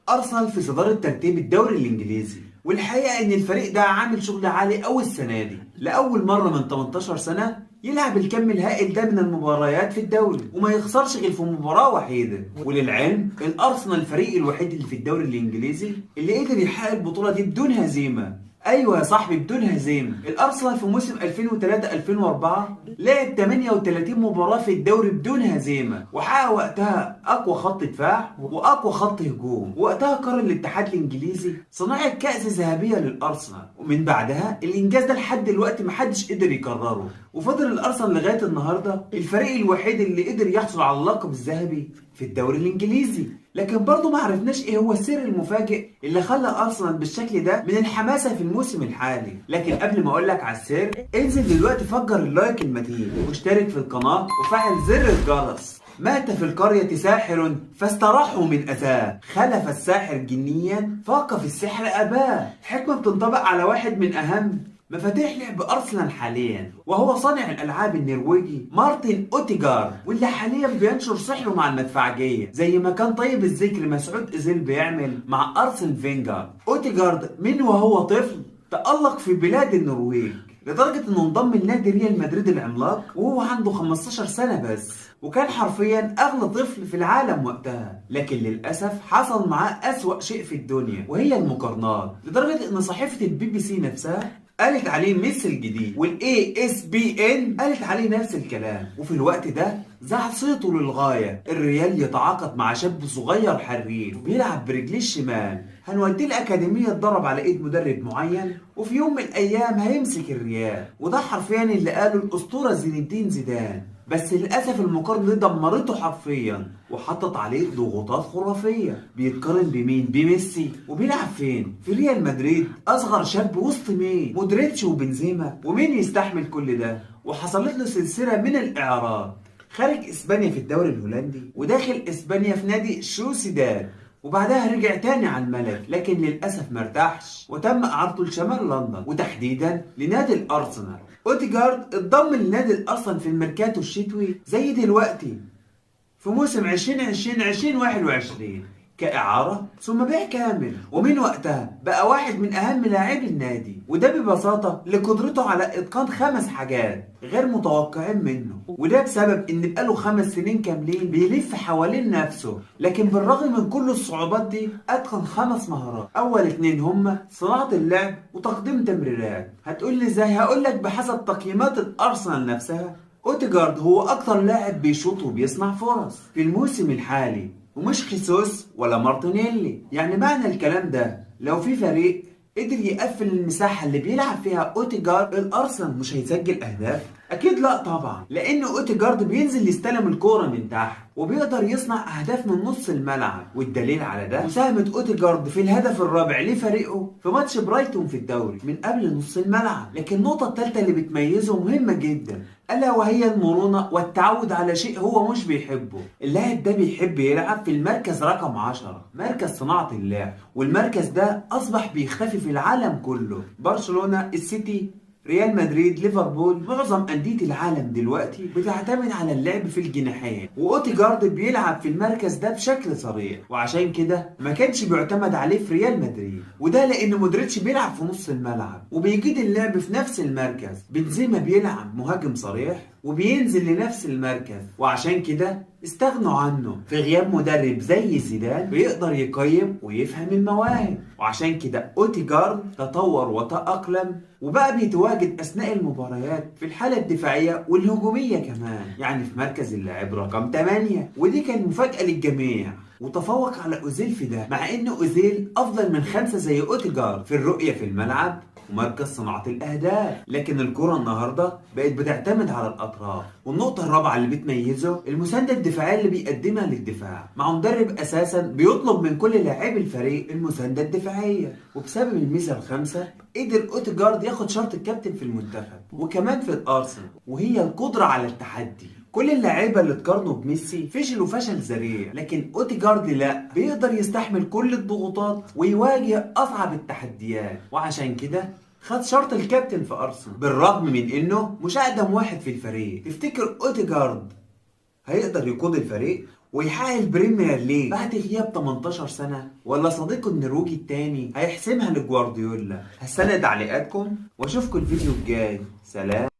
أرسنال في صدارة ترتيب الدوري الإنجليزي، والحقيقة إن الفريق ده عامل شغل عالي أوي السنة دي. لأول مرة من 18 سنة يلعب الكم الهائل ده من المباريات في الدوري وما يخسرش غير في مباراة وحيدة. وللعلم الأرسنال الفريق الوحيد اللي في الدوري الإنجليزي اللي قدر يحقق البطولة دي بدون هزيمة. ايوه يا صاحبي، بدون هزيمه. الارسنال في موسم 2003-2004 لعب 38 مباراه في الدوري بدون هزيمه، وحقق وقتها اقوى خط دفاع واقوى خط هجوم. وقتها قرر الاتحاد الانجليزي صناعه كاس ذهبيه للارسنال، ومن بعدها الانجاز ده لحد دلوقتي محدش قدر يكرره. وفضل الارسنال لغايه النهارده الفريق الوحيد اللي قدر يحصل على اللقب الذهبي في الدوري الانجليزي. لكن برضه ما عرفناش ايه هو السر المفاجئ اللي خلى ارسنال بالشكل ده من الحماسه في الموسم الحالي. لكن قبل ما اقول لك على السر، انزل دلوقتي فجر اللايك المتين واشترك في القناه وفعل زر الجرس. مات في القرية ساحر فاستراحوا من أذاه، خلف الساحر جنيا فاق في السحر أباه. حكمة بتنطبق على واحد من أهم مفاتيح لعب أرسنال حاليا، وهو صانع الألعاب النرويجي مارتن أوديجارد، واللي حاليا بينشر سحره مع المدفعجية زي ما كان طيب الذكر مسعود إوزيل بيعمل مع أرسن فينجر. أوديجارد من وهو طفل تألق في بلاد النرويج لدرجة انه انضم لنادي ريال مدريد العملاق وهو عنده 15 سنة بس، وكان حرفيا اغلى طفل في العالم وقتها. لكن للأسف حصل معاه أسوأ شيء في الدنيا وهي المقارنات، لدرجة ان صحيفة البي بي سي نفسها قالت عليه ميسي الجديد، والاي اس بي ان قالت عليه نفس الكلام. وفي الوقت ده زعل صيته للغايه. الريال يتعاقد مع شاب صغير حريف بيلعب برجليه الشمال، هنوديه الاكاديميه يتدرب على ايد مدرب معين، وفي يوم من الايام هيمسك الريال. وده حرفيا اللي قاله الاسطوره زين الدين زيدان. بس للاسف المقارنه دي دمرته حرفيا وحطت عليه ضغوطات خرافيه. بيتقارن بمين؟ بميسي. وبيلعب فين؟ في ريال مدريد، اصغر شاب وسط مين؟ مودريتش وبنزيما. ومين يستحمل كل ده؟ وحصلت له سلسله من الاعارات، خارج اسبانيا في الدوري الهولندي، وداخل اسبانيا في نادي سوسيداد، وبعدها رجع تاني على الملك. لكن للأسف مرتاحش وتم إعارته لشمال لندن، وتحديدا لنادي الأرسنال. أوديجارد اتضم لنادي الأرسنال في الميركاتو الشتوي زي دلوقتي في موسم 2020-2021 كإعارة ثم بيع كامل، ومن وقتها بقى واحد من أهم لاعبي النادي. وده ببساطة لقدرته على إتقان 5 حاجات غير متوقعين منه، وده بسبب إن بقاله 5 سنين كاملين بيلف حوالين نفسه. لكن بالرغم من كل الصعوبات دي أتقن 5 مهارات. أول 2 هما صناعة اللعب وتقديم تمريرات. هتقول لي إزاي؟ هقول لك بحسب تقييمات الأرسنال نفسها، أوديجارد هو أكتر لاعب بيشوط وبيصنع فرص في الموسم الحالي، ومش خيسوس ولا مارتينيلي. يعني معنى الكلام ده لو في فريق قدر يقفل المساحة اللي بيلعب فيها أوديجارد، الأرسنال مش هيسجل أهداف؟ أكيد لا طبعا، لأن أوديجارد بينزل يستلم الكورة من تحت وبيقدر يصنع أهداف من نص الملعب. والدليل على ده مساهمة أوديجارد في الهدف الرابع لفريقه في ماتش برايتون في الدوري من قبل نص الملعب. لكن النقطة الثالثة اللي بتميزه مهمة جدا، ألا وهي المرونة والتعود على شيء هو مش بيحبه. اللاعب ده بيحب يلعب في المركز رقم 10، مركز صناعة اللعب، والمركز ده أصبح بيختفي في العالم كله. برشلونة، السيتي، ريال مدريد، ليفربول، معظم أندية العالم دلوقتي بتعتمد على اللعب في الجناحين، وأوديجارد بيلعب في المركز ده بشكل صريح. وعشان كده ما كانش بيعتمد عليه في ريال مدريد، وده لأن مودريتش بيلعب في نص الملعب وبيجيد اللعب في نفس المركز. بنزيما بيلعب مهاجم صريح وبينزل لنفس المركز، وعشان كده استغنوا عنه في غياب مدرب زي زيدان بيقدر يقيم ويفهم المواهب. وعشان كده أوديجارد تطور وتأقلم وبقى بيتواجد أثناء المباريات في الحالة الدفاعية والهجومية كمان، يعني في مركز اللاعب رقم 8. ودي كانت مفاجأة للجميع، وتفوق على أوزيل في ده، مع إن أوزيل أفضل من 5 زي أوديجارد في الرؤية في الملعب ومركز صناعة الأهداف. لكن الكرة النهاردة بقت بتعتمد على الأطراف. والنقطة الرابعة اللي بتميزه المساندة الدفاعية اللي بيقدمها للدفاع، مع مدرب أساسا بيطلب من كل لاعبي الفريق المساندة الدفاعية. وبسبب الميزة الخامسة قدر أوديجارد ياخد شرط الكابتن في المنتخب وكمان في الأرسنال، وهي القدرة على التحدي. كل اللاعيبه اللي اتقارنوا بميسي فشلوا فشل ذريع، لكن أوديجارد لا، بيقدر يستحمل كل الضغوطات ويواجه اصعب التحديات. وعشان كده خد شرط الكابتن في ارسنال بالرغم من انه مش اقدم واحد في الفريق. تفتكر أوديجارد هيقدر يقود الفريق ويحقق البريمير ليج بعد غياب 18 سنة، ولا صديقه النرويجي التاني هيحسمها لجوارديولا؟ هستنى تعليقاتكم واشوفكم الفيديو الجاي. سلام.